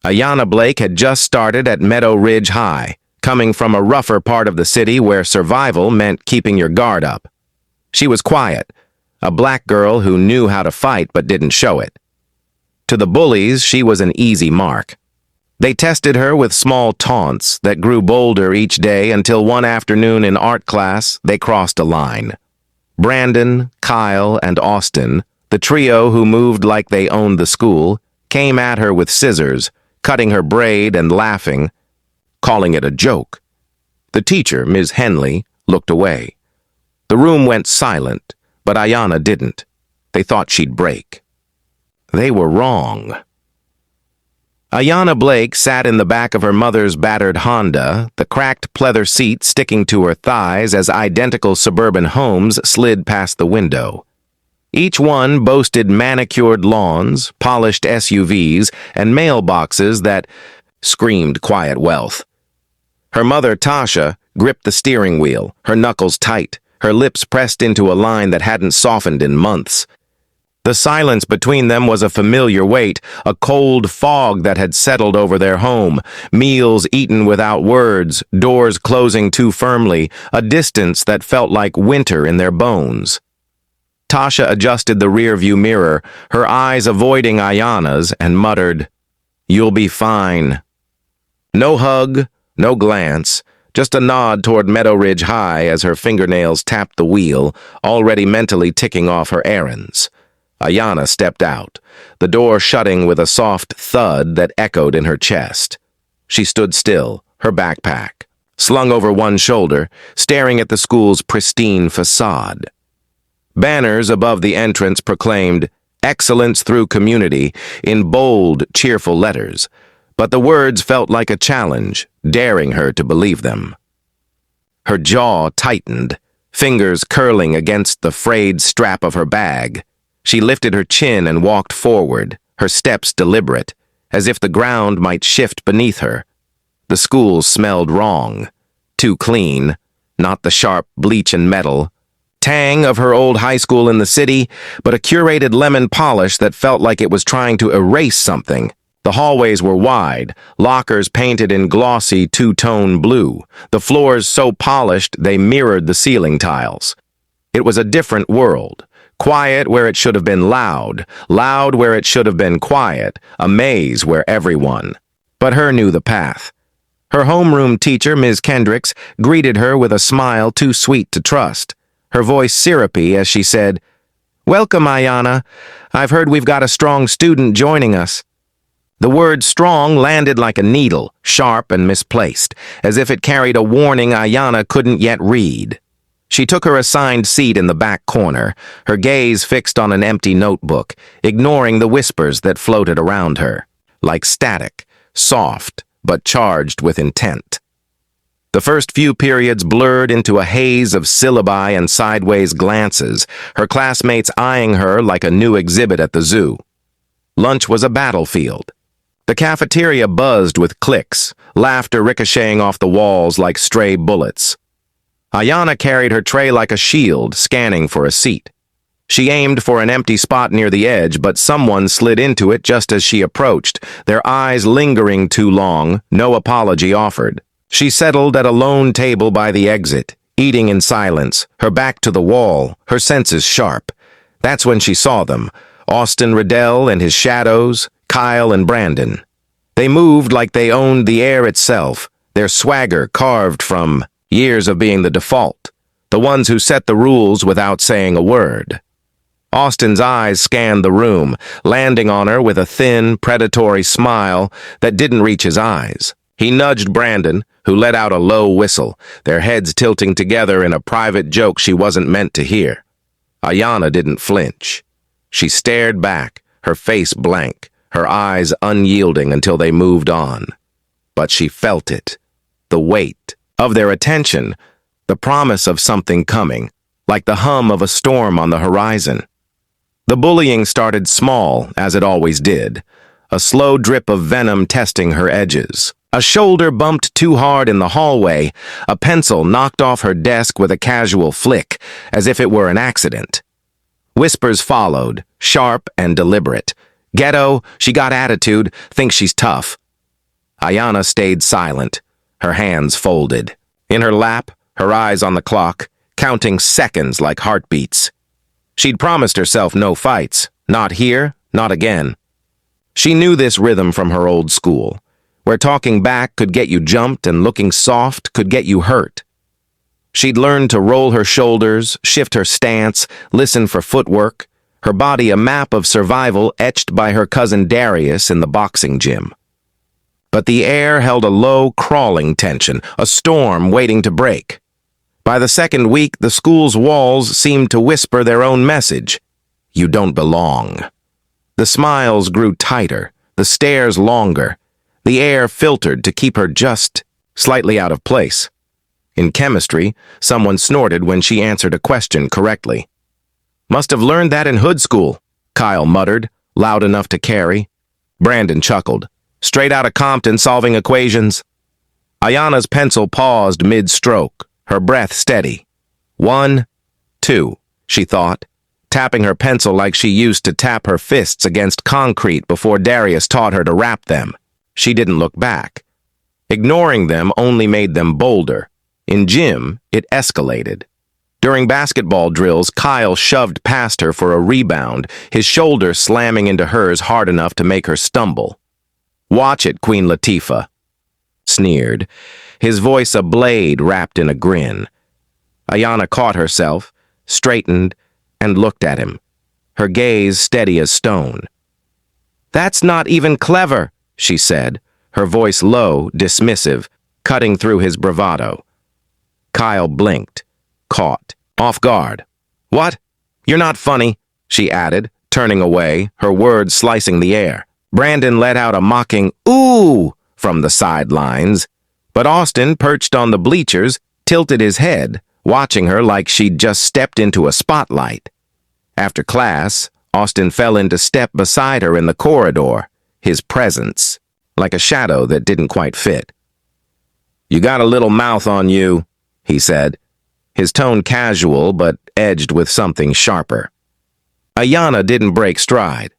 Ayanna Blake had just started at Meadow Ridge High, coming from a rougher part of the city where survival meant keeping your guard up. She was quiet, a black girl who knew how to fight but didn't show it. To the bullies, she was an easy mark. They tested her with small taunts that grew bolder each day until one afternoon in art class, they crossed a line. Brandon, Kyle, and Austin, the trio who moved like they owned the school, came at her with scissors, cutting her braid and laughing, calling it a joke. The teacher, Ms. Henley, looked away. The room went silent, but Ayanna didn't. They thought she'd break. They were wrong. Ayanna Blake sat in the back of her mother's battered Honda, the cracked pleather seat sticking to her thighs as identical suburban homes slid past the window. Each one boasted manicured lawns, polished SUVs, and mailboxes that screamed quiet wealth. Her mother, Tasha, gripped the steering wheel, her knuckles tight, her lips pressed into a line that hadn't softened in months. The silence between them was a familiar weight, a cold fog that had settled over their home, meals eaten without words, doors closing too firmly, a distance that felt like winter in their bones. Tasha adjusted the rearview mirror, her eyes avoiding Ayanna's, and muttered, "You'll be fine." No hug, no glance, just a nod toward Meadow Ridge High as her fingernails tapped the wheel, already mentally ticking off her errands. Ayanna stepped out, the door shutting with a soft thud that echoed in her chest. She stood still, her backpack slung over one shoulder, staring at the school's pristine facade. Banners above the entrance proclaimed, "Excellence through community," in bold, cheerful letters, but the words felt like a challenge, daring her to believe them. Her jaw tightened, fingers curling against the frayed strap of her bag. She lifted her chin and walked forward, her steps deliberate, as if the ground might shift beneath her. The school smelled wrong, too clean, not the sharp bleach and metal, tang of her old high school in the city, but a curated lemon polish that felt like it was trying to erase something. The hallways were wide, lockers painted in glossy two-tone blue, the floors so polished they mirrored the ceiling tiles. It was a different world. Quiet where it should have been loud, loud where it should have been quiet, a maze where everyone. But her knew the path. Her homeroom teacher, Ms. Kendricks, greeted her with a smile too sweet to trust, her voice syrupy as she said, "Welcome, Ayanna. I've heard we've got a strong student joining us." The word strong landed like a needle, sharp and misplaced, as if it carried a warning Ayanna couldn't yet read. She took her assigned seat in the back corner, her gaze fixed on an empty notebook, ignoring the whispers that floated around her, like static, soft, but charged with intent. The first few periods blurred into a haze of syllabi and sideways glances, her classmates eyeing her like a new exhibit at the zoo. Lunch was a battlefield. The cafeteria buzzed with clicks, laughter ricocheting off the walls like stray bullets. Ayanna carried her tray like a shield, scanning for a seat. She aimed for an empty spot near the edge, but someone slid into it just as she approached, their eyes lingering too long, no apology offered. She settled at a lone table by the exit, eating in silence, her back to the wall, her senses sharp. That's when she saw them, Austin Riddell and his shadows, Kyle and Brandon. They moved like they owned the air itself, their swagger carved from years of being the default, the ones who set the rules without saying a word. Austin's eyes scanned the room, landing on her with a thin, predatory smile that didn't reach his eyes. He nudged Brandon, who let out a low whistle, their heads tilting together in a private joke she wasn't meant to hear. Ayanna didn't flinch. She stared back, her face blank, her eyes unyielding until they moved on. But she felt it, the weight of their attention, the promise of something coming, like the hum of a storm on the horizon. The bullying started small, as it always did, a slow drip of venom testing her edges. A shoulder bumped too hard in the hallway, a pencil knocked off her desk with a casual flick, as if it were an accident. Whispers followed, sharp and deliberate. "Ghetto, she got attitude, thinks she's tough." Ayanna stayed silent, her hands folded. In her lap, her eyes on the clock, counting seconds like heartbeats. She'd promised herself no fights, not here, not again. She knew this rhythm from her old school, where talking back could get you jumped and looking soft could get you hurt. She'd learned to roll her shoulders, shift her stance, listen for footwork, her body a map of survival etched by her cousin Darius in the boxing gym. But the air held a low, crawling tension, a storm waiting to break. By the second week, the school's walls seemed to whisper their own message. You don't belong. The smiles grew tighter, the stares longer, the air filtered to keep her just slightly out of place. In chemistry, someone snorted when she answered a question correctly. Must have learned that in hood school, Kyle muttered, loud enough to carry. Brandon chuckled. Straight out of Compton solving equations. Ayanna's pencil paused mid-stroke, her breath steady. 1, 2, she thought, tapping her pencil like she used to tap her fists against concrete before Darius taught her to wrap them. She didn't look back. Ignoring them only made them bolder. In gym, it escalated. During basketball drills, Kyle shoved past her for a rebound, his shoulder slamming into hers hard enough to make her stumble. Watch it, Queen Latifah, sneered, his voice a blade wrapped in a grin. Ayanna caught herself, straightened, and looked at him, her gaze steady as stone. That's not even clever, she said, her voice low, dismissive, cutting through his bravado. Kyle blinked, caught, off guard. What? You're not funny, she added, turning away, her words slicing the air. Brandon let out a mocking ooh from the sidelines, but Austin, perched on the bleachers, tilted his head, watching her like she'd just stepped into a spotlight. After class, Austin fell into step beside her in the corridor, his presence, like a shadow that didn't quite fit. You got a little mouth on you, he said, his tone casual but edged with something sharper. Ayanna didn't break stride.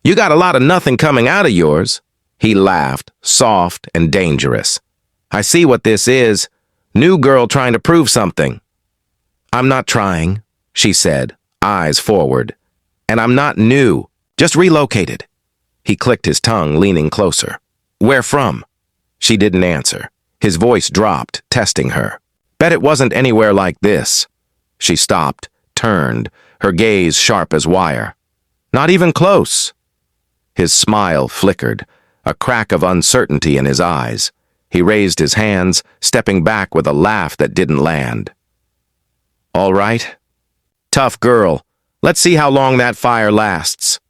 You got a lot of nothing coming out of yours. He laughed, soft and dangerous. I see what this is. New girl trying to prove something. I'm not trying, she said, eyes forward. And I'm not new, just relocated. He clicked his tongue, leaning closer. Where from? She didn't answer. His voice dropped, testing her. Bet it wasn't anywhere like this. She stopped, turned, her gaze sharp as wire. Not even close. His smile flickered, a crack of uncertainty in his eyes. He raised his hands, stepping back with a laugh that didn't land. All right. Tough girl. Let's see how long that fire lasts.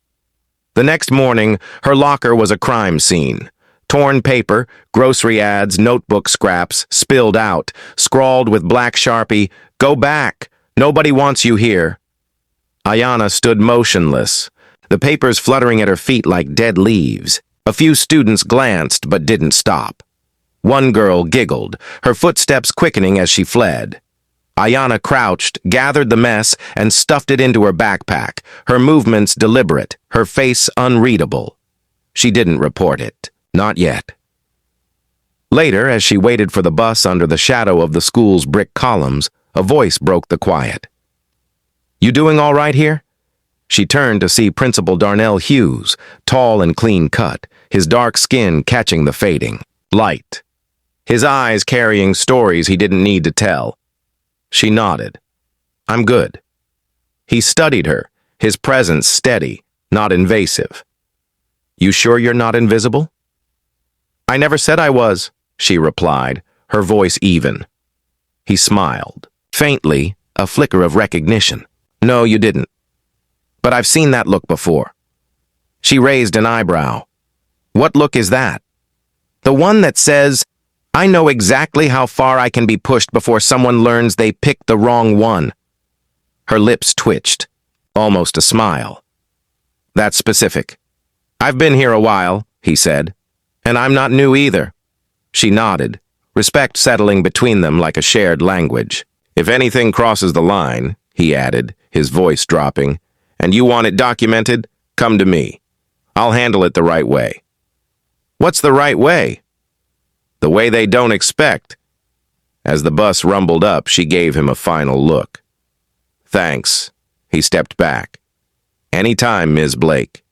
The next morning, her locker was a crime scene. Torn paper, grocery ads, notebook scraps, spilled out, scrawled with black Sharpie, "Go back. Nobody wants you here." Ayanna stood motionless, the papers fluttering at her feet like dead leaves. A few students glanced but didn't stop. One girl giggled, her footsteps quickening as she fled. Ayanna crouched, gathered the mess, and stuffed it into her backpack, her movements deliberate, her face unreadable. She didn't report it. Not yet. Later, as she waited for the bus under the shadow of the school's brick columns, a voice broke the quiet. You doing all right here? She turned to see Principal Darnell Hughes, tall and clean-cut, his dark skin catching the fading light, his eyes carrying stories he didn't need to tell. She nodded. I'm good. He studied her, his presence steady, not invasive. You sure you're not invisible? I never said I was, she replied, her voice even. He smiled, faintly, a flicker of recognition. No, you didn't. But I've seen that look before. She raised an eyebrow. What look is that? The one that says, I know exactly how far I can be pushed before someone learns they picked the wrong one. Her lips twitched, almost a smile. That's specific. I've been here a while, he said, and I'm not new either. She nodded, respect settling between them like a shared language. If anything crosses the line, he added, his voice dropping, and you want it documented, come to me. I'll handle it the right way. What's the right way? The way they don't expect. As the bus rumbled up, she gave him a final look. Thanks. He stepped back. Anytime, Ms. Blake.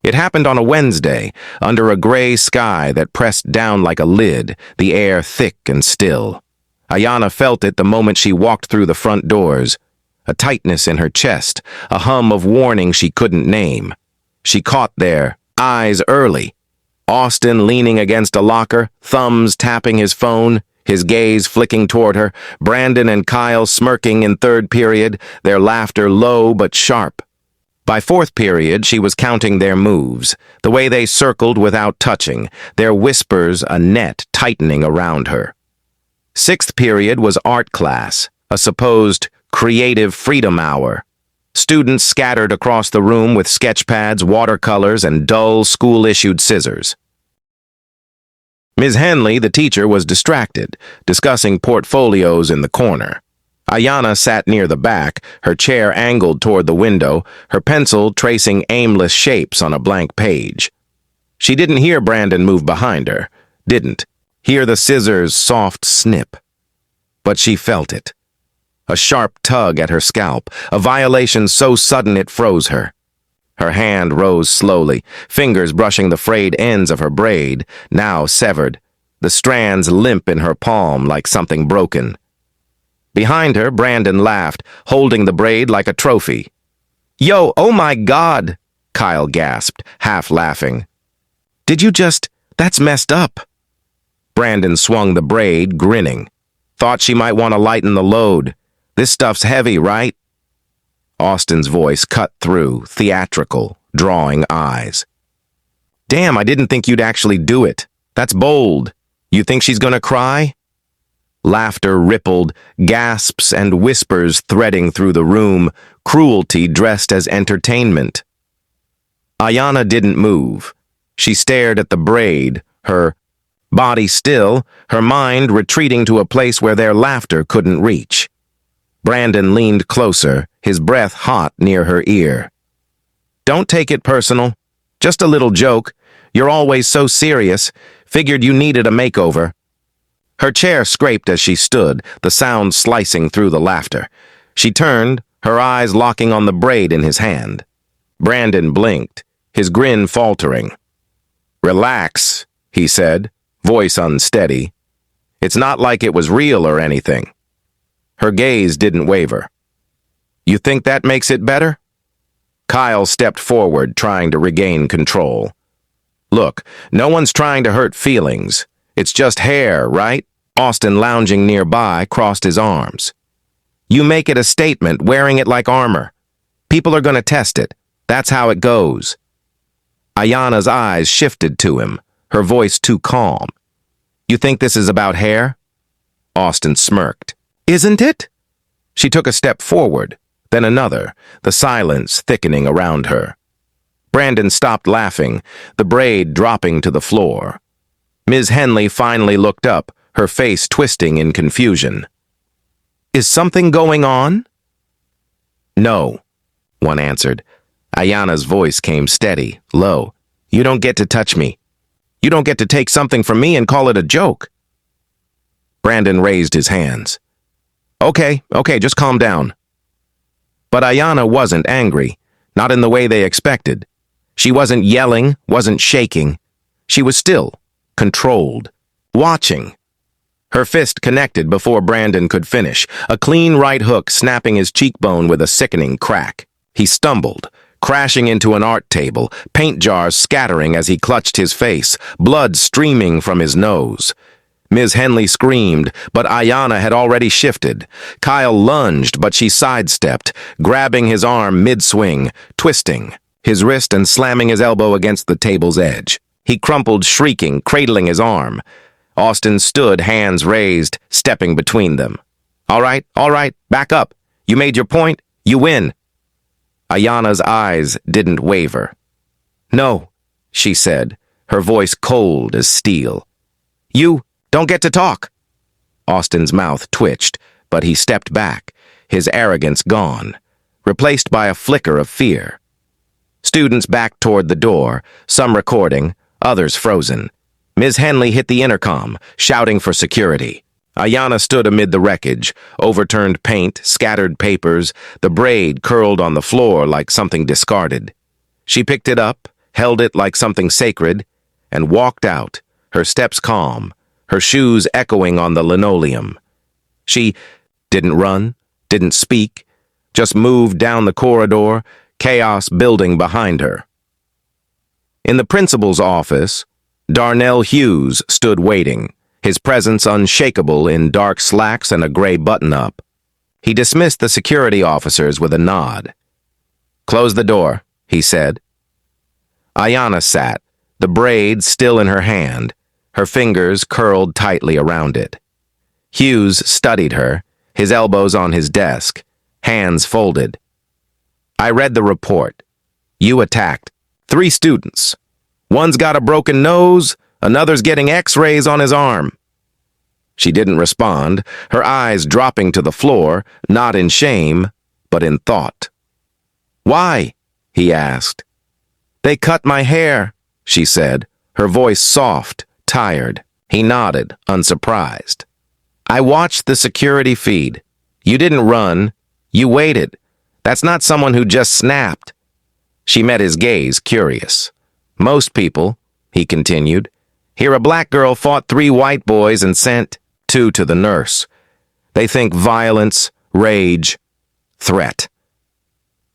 It happened on a Wednesday, under a gray sky that pressed down like a lid, the air thick and still. Ayanna felt it the moment she walked through the front doors. A tightness in her chest, a hum of warning she couldn't name. She caught their eyes early. Austin leaning against a locker, thumbs tapping his phone, his gaze flicking toward her, Brandon and Kyle smirking in third period, their laughter low but sharp. By fourth period, she was counting their moves, the way they circled without touching, their whispers a net tightening around her. Sixth period was art class, a supposed creative freedom hour. Students scattered across the room with sketch pads, watercolors, and dull, school-issued scissors. Ms. Henley, the teacher, was distracted, discussing portfolios in the corner. Ayanna sat near the back, her chair angled toward the window, her pencil tracing aimless shapes on a blank page. She didn't hear Brandon move behind her, didn't hear the scissors' soft snip. But she felt it. A sharp tug at her scalp, a violation so sudden it froze her. Her hand rose slowly, fingers brushing the frayed ends of her braid, now severed, the strands limp in her palm like something broken. Behind her, Brandon laughed, holding the braid like a trophy. "Yo, oh my God!" Kyle gasped, half laughing. That's messed up." Brandon swung the braid, grinning. "Thought she might want to lighten the load. This stuff's heavy, right?" Austin's voice cut through, theatrical, drawing eyes. "Damn, I didn't think you'd actually do it. That's bold. You think she's gonna cry?" Laughter rippled, gasps and whispers threading through the room, cruelty dressed as entertainment. Ayanna didn't move. She stared at the braid, her body still, her mind retreating to a place where their laughter couldn't reach. Brandon leaned closer, his breath hot near her ear. "Don't take it personal. Just a little joke. You're always so serious. Figured you needed a makeover." Her chair scraped as she stood, the sound slicing through the laughter. She turned, her eyes locking on the braid in his hand. Brandon blinked, his grin faltering. "Relax," he said, voice unsteady. "It's not like it was real or anything." Her gaze didn't waver. "You think that makes it better?" Kyle stepped forward, trying to regain control. "Look, no one's trying to hurt feelings. It's just hair, right?" Austin, lounging nearby, crossed his arms. "You make it a statement, wearing it like armor. People are going to test it. That's how it goes." Ayanna's eyes shifted to him, her voice too calm. "You think this is about hair?" Austin smirked. "Isn't it?" She took a step forward, then another, the silence thickening around her. Brandon stopped laughing, the braid dropping to the floor. Ms. Henley finally looked up, her face twisting in confusion. "Is something going on?" "No," one answered. Ayanna's voice came steady, low. "You don't get to touch me. You don't get to take something from me and call it a joke." Brandon raised his hands. Okay, just calm down." But Ayanna wasn't angry, not in the way they expected. She wasn't yelling, wasn't shaking. She was still, controlled, watching. Her fist connected before Brandon could finish, a clean right hook snapping his cheekbone with a sickening crack. He stumbled, crashing into an art table, paint jars scattering as he clutched his face, blood streaming from his nose. Ms. Henley screamed, but Ayanna had already shifted. Kyle lunged, but she sidestepped, grabbing his arm mid-swing, twisting, his wrist and slamming his elbow against the table's edge. He crumpled, shrieking, cradling his arm. Austin stood, hands raised, stepping between them. All right, back up. You made your point. You win." Ayanna's eyes didn't waver. "No," she said, her voice cold as steel. "You don't get to talk." Austin's mouth twitched, but he stepped back, his arrogance gone, replaced by a flicker of fear. Students backed toward the door, some recording, others frozen. Ms. Henley hit the intercom, shouting for security. Ayanna stood amid the wreckage, overturned paint, scattered papers, the braid curled on the floor like something discarded. She picked it up, held it like something sacred, and walked out, her steps calm, her shoes echoing on the linoleum. She didn't run, didn't speak, just moved down the corridor, chaos building behind her. In the principal's office, Darnell Hughes stood waiting, his presence unshakable in dark slacks and a gray button-up. He dismissed the security officers with a nod. "Close the door," he said. Ayanna sat, the braid still in her hand, her fingers curled tightly around it. Hughes studied her, his elbows on his desk, hands folded. "I read the report. You attacked 3 students. One's got a broken nose, another's getting X-rays on his arm." She didn't respond, her eyes dropping to the floor, not in shame, but in thought. "Why?" he asked. "They cut my hair," she said, her voice soft, tired. He nodded, unsurprised. "I watched the security feed. You didn't run. You waited. That's not someone who just snapped." She met his gaze, curious. "Most people," he continued, "hear a black girl fought 3 white boys and sent 2 to the nurse. They think violence, rage, threat."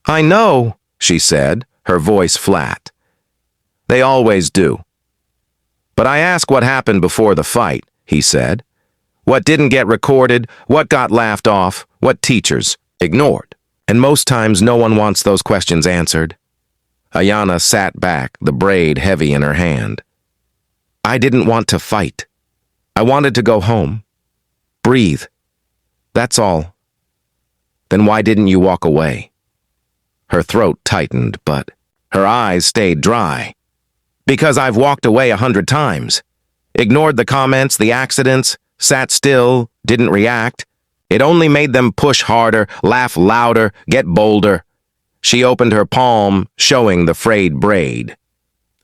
"I know," she said, her voice flat. "They always do." "But I ask what happened before the fight," he said. "What didn't get recorded, what got laughed off, what teachers ignored. And most times no one wants those questions answered." Ayanna sat back, the braid heavy in her hand. "I didn't want to fight. I wanted to go home. Breathe. That's all." "Then why didn't you walk away?" Her throat tightened, but her eyes stayed dry. "Because I've walked away 100 times. Ignored the comments, the accidents, sat still, didn't react. It only made them push harder, laugh louder, get bolder." She opened her palm, showing the frayed braid.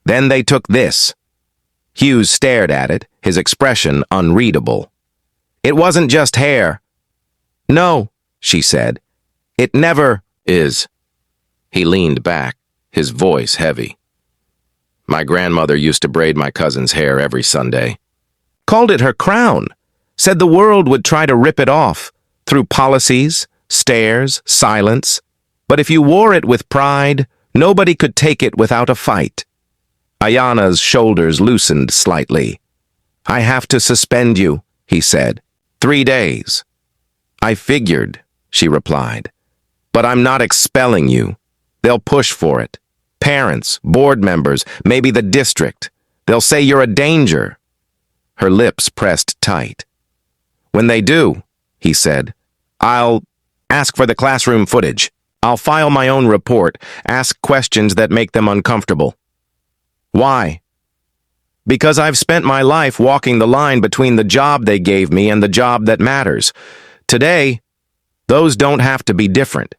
"Then they took this." Hughes stared at it, his expression unreadable. "It wasn't just hair." "No," she said. "It never is." He leaned back, his voice heavy. "My grandmother used to braid my cousin's hair every Sunday. Called it her crown. Said the world would try to rip it off, through policies, stares, silence. But if you wore it with pride, nobody could take it without a fight." Ayanna's shoulders loosened slightly. "I have to suspend you," he said. 3 days. "I figured," she replied. "But I'm not expelling you. They'll push for it. Parents, board members, maybe the district. They'll say you're a danger." Her lips pressed tight. "When they do," he said, "I'll ask for the classroom footage. I'll file my own report, ask questions that make them uncomfortable." "Why?" "Because I've spent my life walking the line between the job they gave me and the job that matters. Today, those don't have to be different."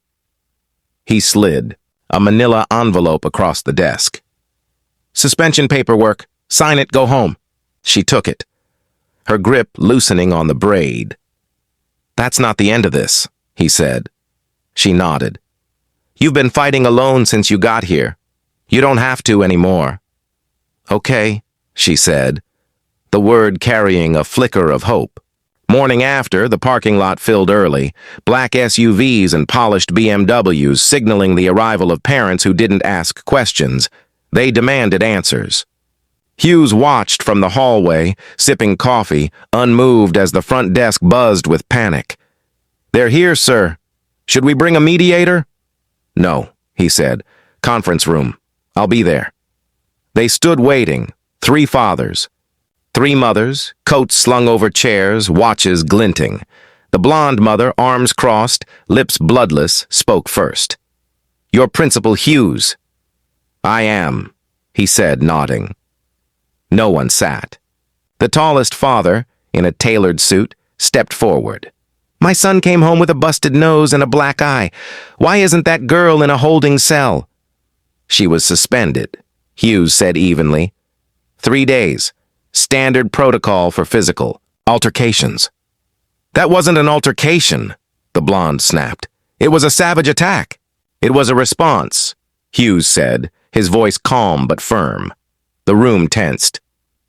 He slid a manila envelope across the desk. "Suspension paperwork. Sign it, go home." She took it, her grip loosening on the braid. "That's not the end of this," he said. She nodded. "You've been fighting alone since you got here. You don't have to anymore." "Okay," she said, the word carrying a flicker of hope. Morning after, the parking lot filled early, black SUVs and polished BMWs signaling the arrival of parents who didn't ask questions. They demanded answers. Hughes watched from the hallway, sipping coffee, unmoved as the front desk buzzed with panic. "They're here, sir. Should we bring a mediator?" "No," he said. "Conference room. I'll be there." They stood waiting, 3 fathers. 3 mothers, coats slung over chairs, watches glinting. The blonde mother, arms crossed, lips bloodless, spoke first. "You're Principal Hughes." "I am," he said, nodding. No one sat. The tallest father, in a tailored suit, stepped forward. "My son came home with a busted nose and a black eye. Why isn't that girl in a holding cell?" "She was suspended," Hughes said evenly. 3 days. Standard protocol for physical altercations. That wasn't an altercation, the blonde snapped. It was a savage attack. It was a response, Hughes said, his voice calm but firm. The room tensed.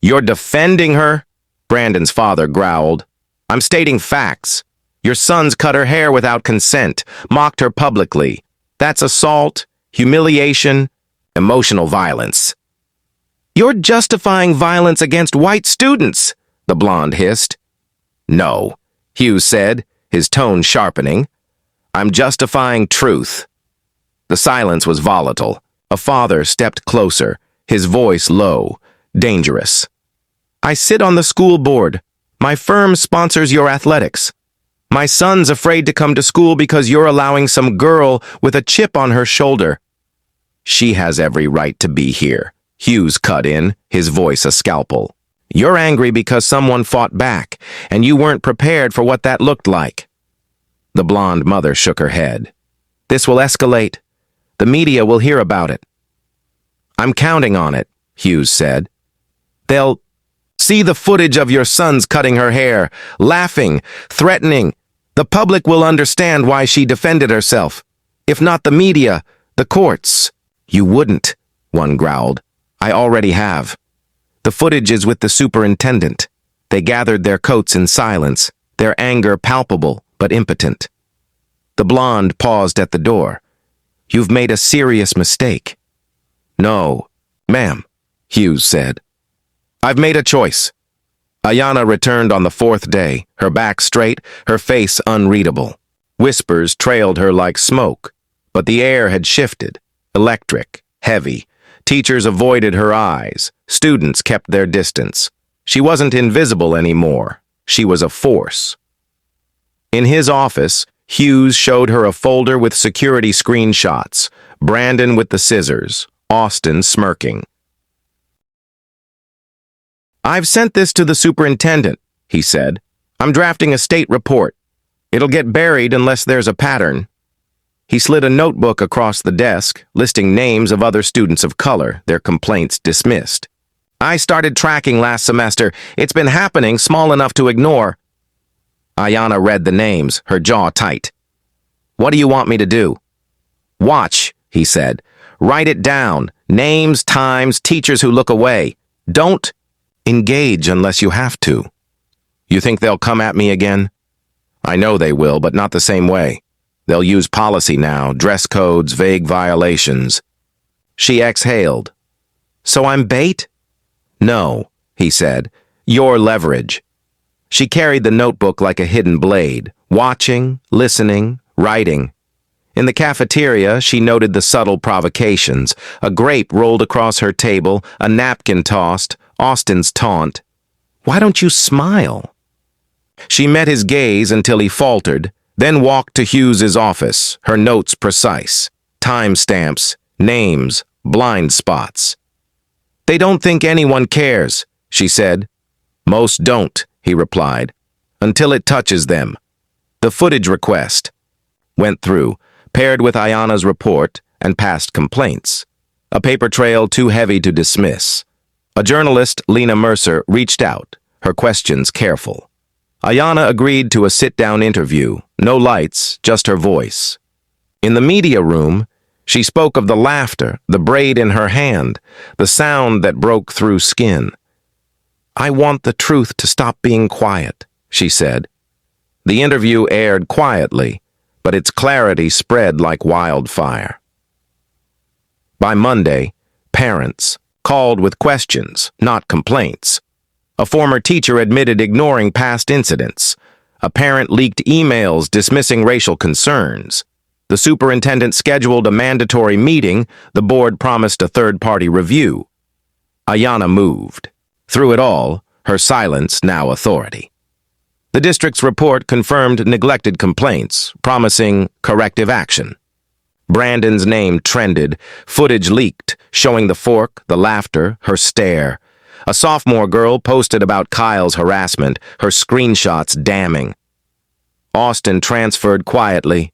You're defending her? Brandon's father growled. I'm stating facts. Your sons cut her hair without consent, mocked her publicly. That's assault, humiliation, emotional violence. You're justifying violence against white students, the blonde hissed. No, Hughes said, his tone sharpening. I'm justifying truth. The silence was volatile. A father stepped closer, his voice low, dangerous. I sit on the school board. My firm sponsors your athletics. My son's afraid to come to school because you're allowing some girl with a chip on her shoulder. She has every right to be here, Hughes cut in, his voice a scalpel. You're angry because someone fought back, and you weren't prepared for what that looked like. The blonde mother shook her head. This will escalate. The media will hear about it. I'm counting on it, Hughes said. They'll see the footage of your sons cutting her hair, laughing, threatening. The public will understand why she defended herself. If not the media, the courts. You wouldn't, one growled. I already have. The footage is with the superintendent. They gathered their coats in silence, their anger palpable but impotent. The blonde paused at the door. You've made a serious mistake. No, ma'am, Hughes said. I've made a choice. Ayanna returned on the fourth day, her back straight, her face unreadable. Whispers trailed her like smoke, but the air had shifted, electric, heavy. Teachers avoided her eyes. Students kept their distance. She wasn't invisible anymore. She was a force. In his office, Hughes showed her a folder with security screenshots, Brandon with the scissors, Austin smirking. I've sent this to the superintendent, he said. I'm drafting a state report. It'll get buried unless there's a pattern. He slid a notebook across the desk, listing names of other students of color, their complaints dismissed. I started tracking last semester. It's been happening, small enough to ignore. Ayanna read the names, her jaw tight. What do you want me to do? Watch, he said. Write it down. Names, times, teachers who look away. Don't engage unless you have to. You think they'll come at me again? I know they will, but not the same way. They'll use policy now, dress codes, vague violations. She exhaled. So I'm bait? No, he said. You're leverage. She carried the notebook like a hidden blade, watching, listening, writing. In the cafeteria, she noted the subtle provocations. A grape rolled across her table, a napkin tossed, Austin's taunt. Why don't you smile? She met his gaze until he faltered, then walked to Hughes's office, her notes precise. Timestamps, names, blind spots. They don't think anyone cares, she said. Most don't, he replied, until it touches them. The footage request went through, paired with Ayanna's report and past complaints. A paper trail too heavy to dismiss. A journalist, Lena Mercer, reached out, her questions careful. Ayanna agreed to a sit-down interview, no lights, just her voice. In the media room, she spoke of the laughter, the braid in her hand, the sound that broke through skin. I want the truth to stop being quiet, she said. The interview aired quietly, but its clarity spread like wildfire. By Monday, parents called with questions, not complaints. A former teacher admitted ignoring past incidents. A parent leaked emails dismissing racial concerns. The superintendent scheduled a mandatory meeting. The board promised a third-party review. Ayanna moved. Through it all, her silence now authority. The district's report confirmed neglected complaints, promising corrective action. Brandon's name trended, footage leaked, showing the fork, the laughter, her stare. A sophomore girl posted about Kyle's harassment, her screenshots damning. Austin transferred quietly,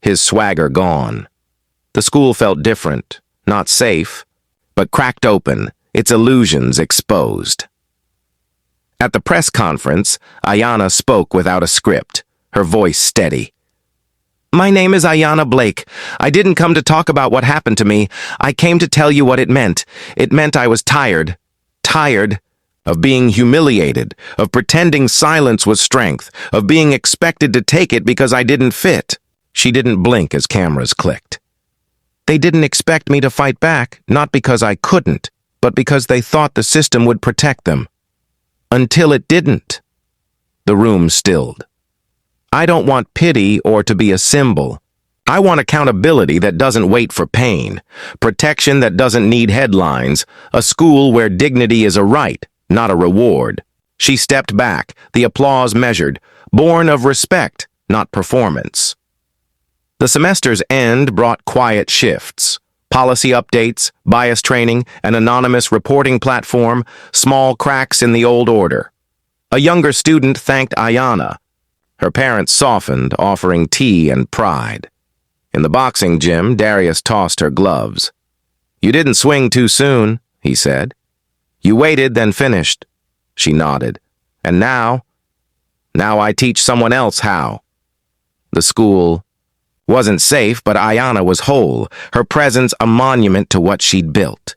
his swagger gone. The school felt different, not safe, but cracked open, its illusions exposed. At the press conference, Ayanna spoke without a script, her voice steady. My name is Ayanna Blake. I didn't come to talk about what happened to me. I came to tell you what it meant. It meant I was tired. Tired of being humiliated, of pretending silence was strength, of being expected to take it because I didn't fit. She didn't blink as cameras clicked. They didn't expect me to fight back, not because I couldn't, but because they thought the system would protect them. Until it didn't. The room stilled. I don't want pity or to be a symbol. I want accountability that doesn't wait for pain, protection that doesn't need headlines, a school where dignity is a right, not a reward. She stepped back, the applause measured, born of respect, not performance. The semester's end brought quiet shifts. Policy updates, bias training, an anonymous reporting platform, small cracks in the old order. A younger student thanked Ayanna. Her parents softened, offering tea and pride. In the boxing gym, Darius tossed her gloves. You didn't swing too soon, he said. You waited, then finished. She nodded. And now I teach someone else how. The school wasn't safe, but Ayanna was whole, her presence a monument to what she'd built.